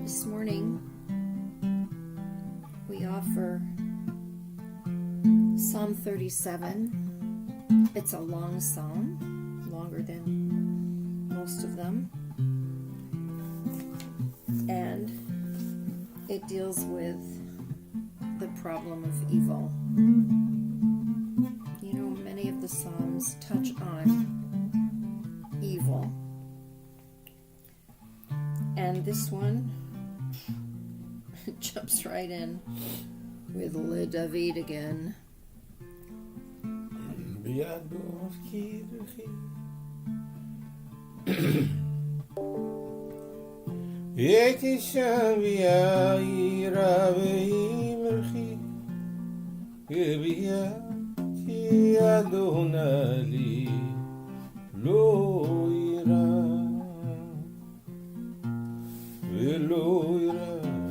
This morning we offer Psalm 37. It's a long psalm, longer than most of them, and it deals with the problem of evil. You know, many of the psalms touch on evil, and this one jumps right in with Le David again.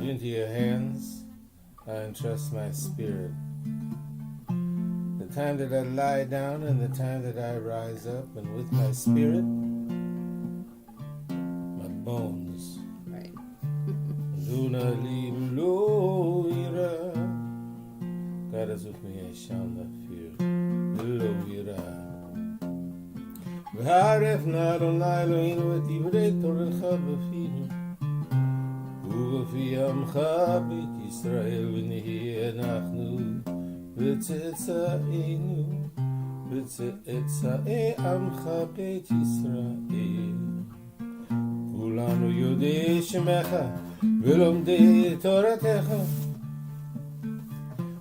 Into your hands I entrust my spirit. The time that I lie down and the time that I rise up, and with my spirit, my bones. Right. God is with me, I shall not fear. ובפי עמך בית ישראל ונהיה אנחנו בצאצאינו בצאצאי עמך בית ישראל כולנו יודעי שמך ולומדי תורתך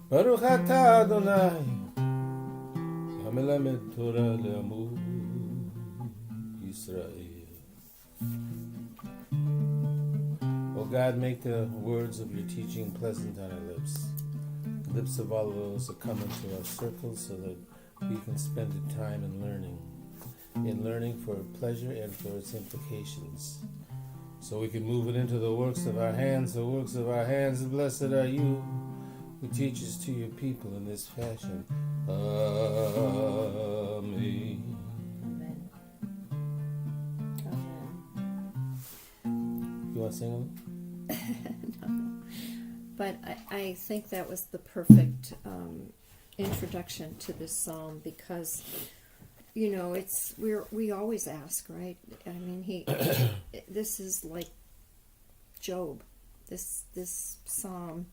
ברוך אתה אדוני המלמד תורה לעמו ישראל. God, make the words of your teaching pleasant on our lips of all of those that come into our circles, so that we can spend the time in learning for pleasure and for its implications, so we can move it into the works of our hands. The works of our hands, blessed are you who teaches to your people in this fashion. Amen. You want to sing it? No. But I think that was the perfect introduction to this psalm, because you know we always ask, right? I mean, this is like Job. This psalm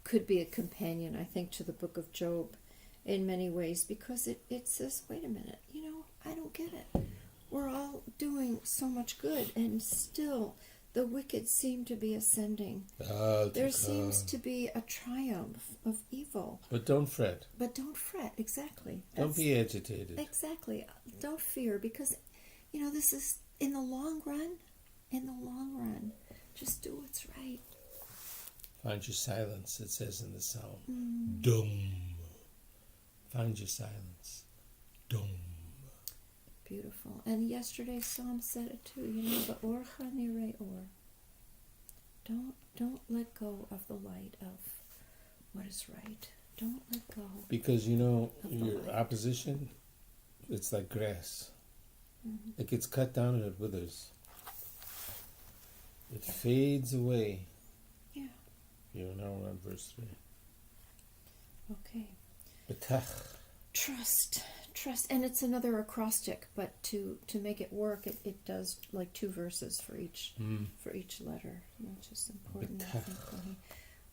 could be a companion, I think, to the book of Job in many ways, because it says, wait a minute, you know, I don't get it. We're all doing so much good, and still the wicked seem to be ascending. There seems to be a triumph of evil. But don't fret. Exactly. Don't be agitated. Exactly. Don't fear, because, you know, this is in the long run, just do what's right. Find your silence, it says in the psalm. Dum. Find your silence. Dum. Beautiful. And yesterday's psalm said it too, you know, the orcha nirei or. Don't let go of the light of what is right. Don't let go. Because, you know, your opposition, it's like grass. Mm-hmm. It gets cut down and it withers. It fades away. Yeah. You're now on verse 3. Okay. Betach. Trust, and it's another acrostic, but to make it work, it does like 2 verses for each letter, which is important. I think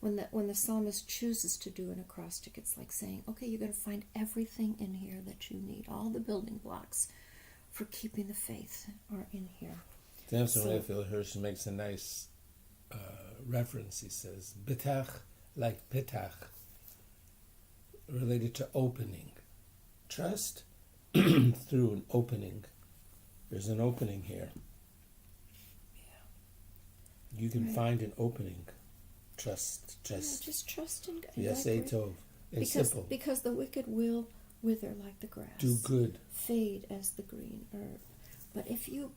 when the psalmist chooses to do an acrostic, it's like saying, okay, you're going to find everything in here that you need. All the building blocks for keeping the faith are in here. Samson Raphael Hirsch makes a nice reference. He says, Betach, like Petach, related to opening. Trust through an opening. There's an opening here. Yeah. You can find an opening. Trust. Just trust in God. Yes, Tov. It's simple. Because the wicked will wither like the grass. Do good. Fade as the green herb. But if you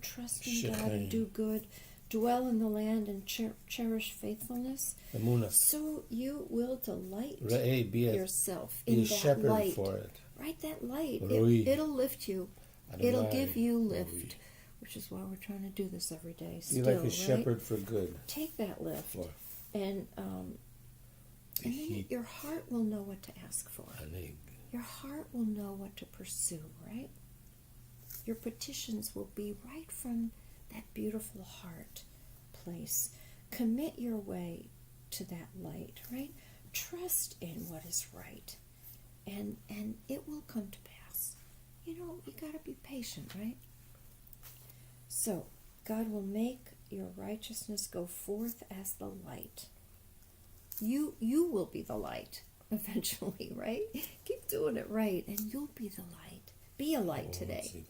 trust in God and do good, dwell in the land and cherish faithfulness, Emunah. So you will delight yourself in that light. For it. Right, that light. It'll lift you. It'll give you lift. which is why we're trying to do this every day. Be Still, like a right? shepherd for good. Take that lift, For and then heat. your heart will know what to ask for. Anig. Your heart will know what to pursue, right? Your petitions will be right from that beautiful heart place. Commit your way to that light, right? Trust in what is right, and it will come to pass. You gotta be patient, right? So God will make your righteousness go forth as the light. You will be the light eventually, right? Keep doing it right, and you'll be the light. Be a light today,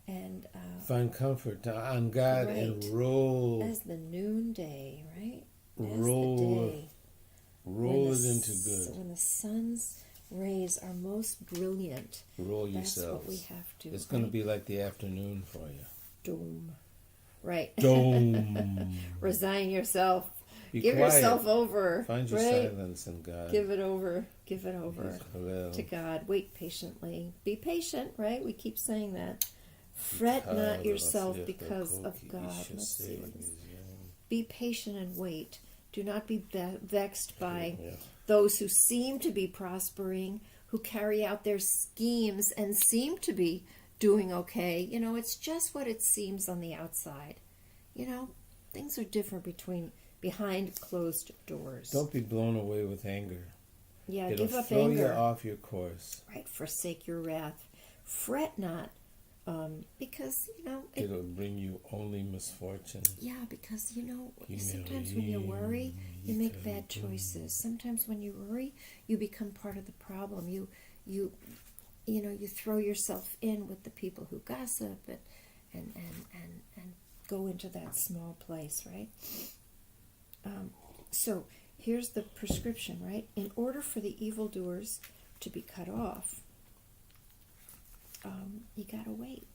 and find comfort on God, right. and roll as the noonday, right? roll As the day. roll it into good. When the sun's rays are most brilliant, Roll that's yourselves. what we have to. It's going to right? be like the afternoon for you. Doom. Right. Dome. Resign yourself. Be Give quiet. yourself over. Find your right? silence in God. Give it over. Give it over Well, to God. Wait patiently. Be patient, right? We keep saying that. Fret not yourself because of God. Let's see what it is. Be patient and wait. Do not be vexed by those who seem to be prospering, who carry out their schemes and seem to be doing okay. It's just what it seems on the outside. Things are different behind closed doors. Don't be blown away with anger. Yeah, It'll give up throw anger. you off your course. Right, forsake your wrath. Fret not, because, It'll bring you only misfortune. yeah, because, sometimes when you worry, you make bad choices. Sometimes when you worry, you become part of the problem. You throw yourself in with the people who gossip and go into that small place, right? So here's the prescription, right? In order for the evildoers to be cut off, you gotta wait,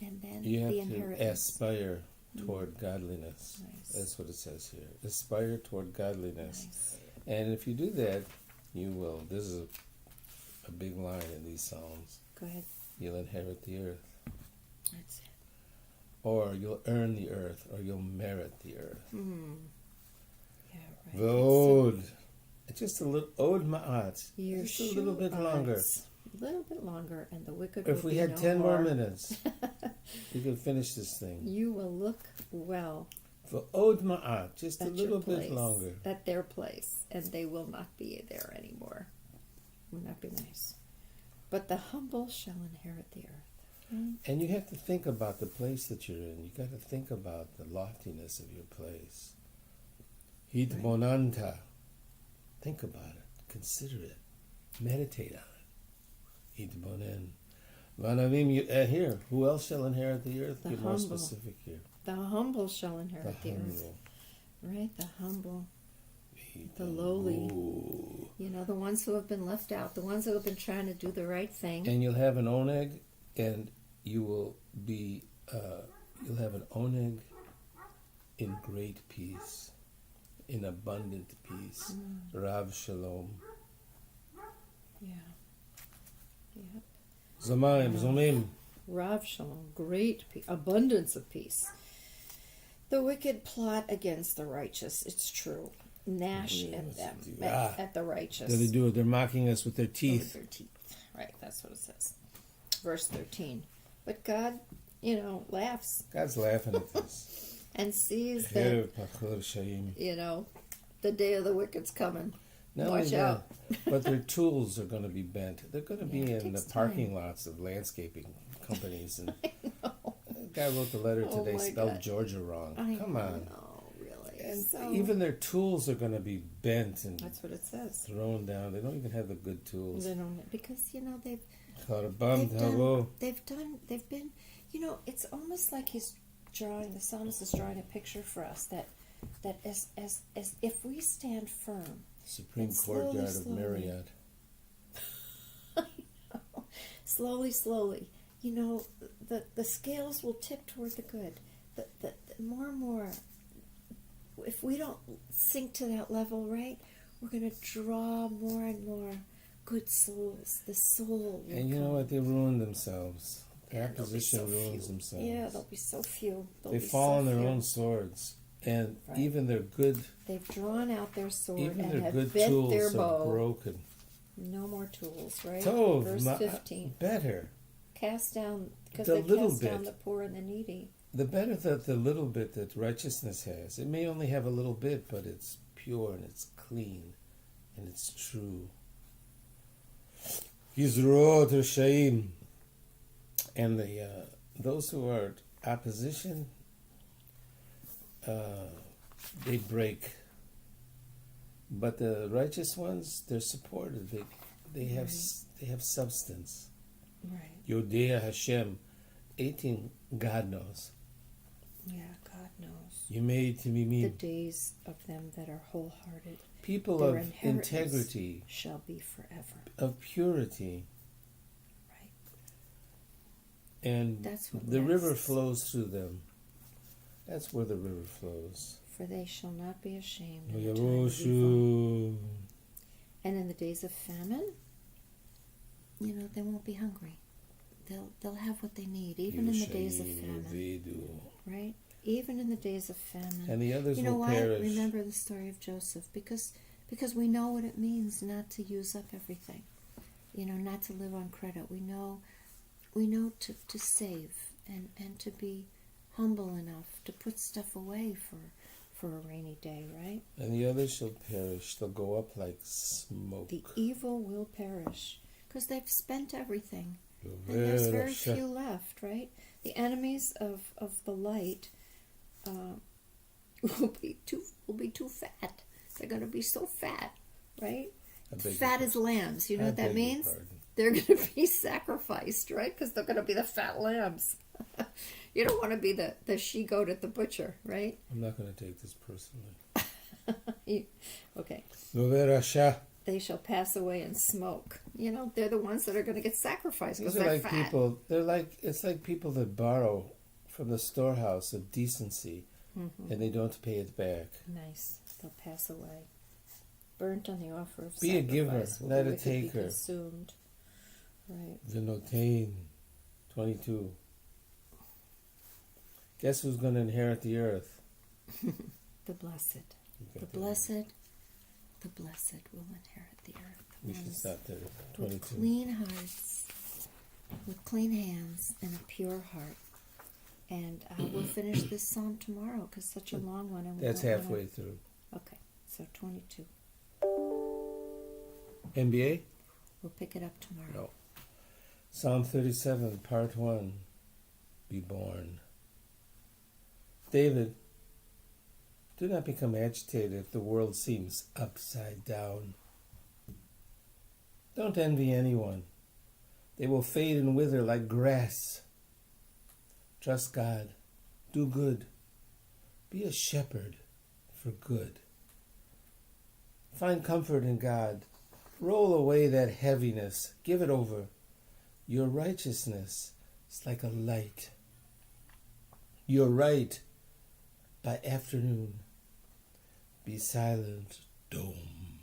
and then You have the to inheritance. aspire toward godliness. Nice. That's what it says here. Aspire toward godliness. Nice. And if you do that, you will. This is a big line in these Psalms. Go ahead. You'll inherit the earth. That's it. Or you'll earn the earth, or you'll merit the earth. Yeah, right. Vod. It's just a little ode ma'at. You're Just a little bit longer. A little bit longer, and the wicked If will we be had no 10 more more. minutes, we could finish this thing. You will look well For ode ma'at, just a at little your place, bit longer. at their place, and they will not be there anymore. Would not be nice. But the humble shall inherit the earth. And you have to think about the place that you're in. You got to think about the loftiness of your place. Hit bonanta. Think about it. Consider it. Meditate on it. Hit bonen. Vanavim, here. Who else shall inherit the earth? The Get more humble. specific here. The humble shall inherit The the earth. humble. Right? The humble. The lowly. Ooh. The ones who have been left out, the ones who have been trying to do the right thing. And you'll have an oneg, and you will be, you'll have an oneg in great peace, in abundant peace. Rav Shalom. Yeah. Yeah. Zomayim, Zomim. Rav Shalom, great peace, abundance of peace. The wicked plot against the righteous. It's true. Gnash at them, at the righteous. They do it. They're mocking us with their With teeth. their teeth. Right, that's what it says. Verse 13. But God, laughs God's laughing at this. and sees that, the day of the wicked's coming. Not only Watch that, out. but their tools are going to be bent. They're going to be Yeah, it in the takes parking time. lots of landscaping companies. And know. the guy wrote the letter Oh today, my spelled God. Georgia wrong. Come on. Oh, really? And So- even their tools are going to be bent and That's what it says. thrown down. They don't even have the good tools. They don't, because, they've They've been, it's almost like the psalmist is drawing a picture for us that as if we stand firm, Supreme and slowly, Courtyard of slowly. Marriott. slowly, the scales will tip toward the good. The more and more, if we don't sink to that level, right, we're going to draw more and more good souls. The soul will And you know come. what? They ruined themselves. The opposition ruins themselves. Yeah, they'll be so few. They fall on their own swords, and even their good. They've drawn out their sword Even and their have good bent tools their are bow. broken. No more tools, right? Tov, Verse 15. better. Cast down, because The they little cast down bit. the poor and the needy. The better that the little bit that righteousness has. It may only have a little bit, but it's pure and it's clean and it's true. Yizrot Rishaim. And those who are opposition, they break. But the righteous ones, they're supported. They have substance. Right. Yodea Hashem, 18, God knows. Yeah, God knows. You made to be me. The days of them that are wholehearted. People Their of inheritance integrity, shall be forever. of purity. Right. And That's what the river lasts. flows through them. That's where the river flows. For they shall not be ashamed in the time of evil. Yavoshu. And in the days of famine, they won't be hungry. They'll have what they need, even in the days of famine. Vedu. Right? Even in the days of famine. And the others You know will why? perish. Remember the story of Joseph, because we know what it means not to use up everything. Not to live on credit. We know to save and to be humble enough to put stuff away for a rainy day, right? And the others shall perish. They'll go up like smoke. The evil will perish because they've spent everything. And there's very few left, right? The enemies of the light will be too fat. They're going to be so fat, right? Fat as lambs. You know what that means? They're going to be sacrificed, right? Because they're going to be the fat lambs. You don't want to be the she-goat at the butcher, right? I'm not going to take this personally. Okay. They shall pass away in smoke. They're the ones that are going to get sacrificed because These are they're like fat. people. It's like people that borrow from the storehouse of decency, and they don't pay it back. Nice. They'll pass away. Burnt on the offer of Be a giver, sacrifice will not the a wicked be taker. consumed. Right. Vinotain, 22. Guess who's going to inherit the earth? The blessed. The blessed will inherit the earth. We should stop there. With 22. clean hearts, with clean hands, and a pure heart. And we'll finish this psalm tomorrow because it's such a long one. And That's halfway through. Okay, so 22. NBA? We'll pick it up tomorrow. No. Psalm 37, part 1. Be born. David, do not become agitated if the world seems upside down. Don't envy anyone. They will fade and wither like grass. Trust God. Do good. Be a shepherd for good. Find comfort in God. Roll away that heaviness. Give it over. Your righteousness is like a light. You're right by afternoon. Be silent, dome,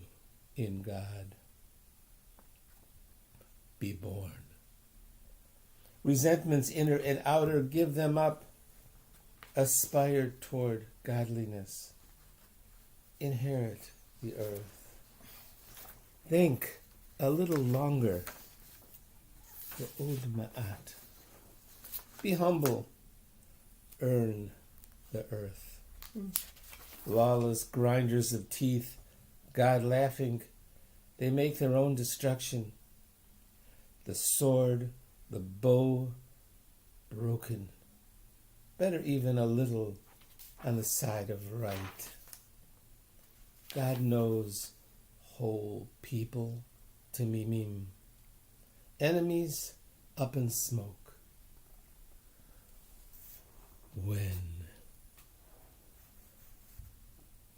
in God. Be born. Resentments, inner and outer, give them up. Aspire toward godliness. Inherit the earth. Think a little longer. The old ma'at. Be humble. Earn the earth. Lawless grinders of teeth, God laughing, they make their own destruction. The sword, the bow, broken. Better even a little on the side of right. God knows whole people, Timimim. Enemies up in smoke. When?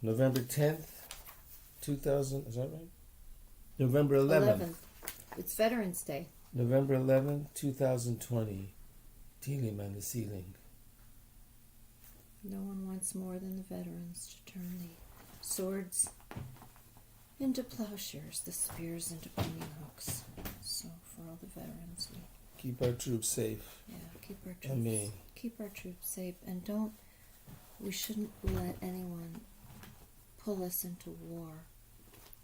November 10th, 2000, is that right? November 11th. It's Veterans Day. November 11th, 2020. Teelim on the ceiling. No one wants more than the veterans to turn the swords into plowshares, the spears into pruning hooks. So for all the veterans, we Keep our troops safe. Yeah, keep our And me. troops. Keep our troops safe, and we shouldn't let anyone pull us into war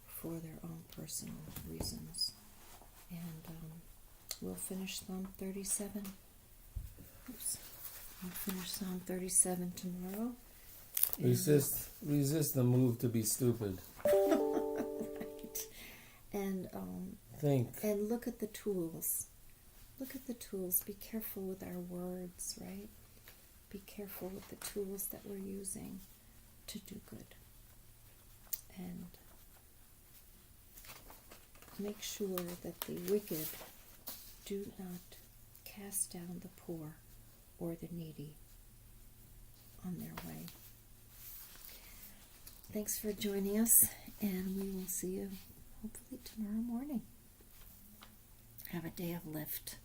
for their own personal reasons. And we'll finish Psalm 37. Oops. We'll finish Psalm 37 tomorrow. Resist the move to be stupid. Right. And Think. and look at the tools. Look at the tools. Be careful with our words, right? Be careful with the tools that we're using to do good. And make sure that the wicked do not cast down the poor or the needy on their way. Thanks for joining us, and we will see you hopefully tomorrow morning. Have a day of lift.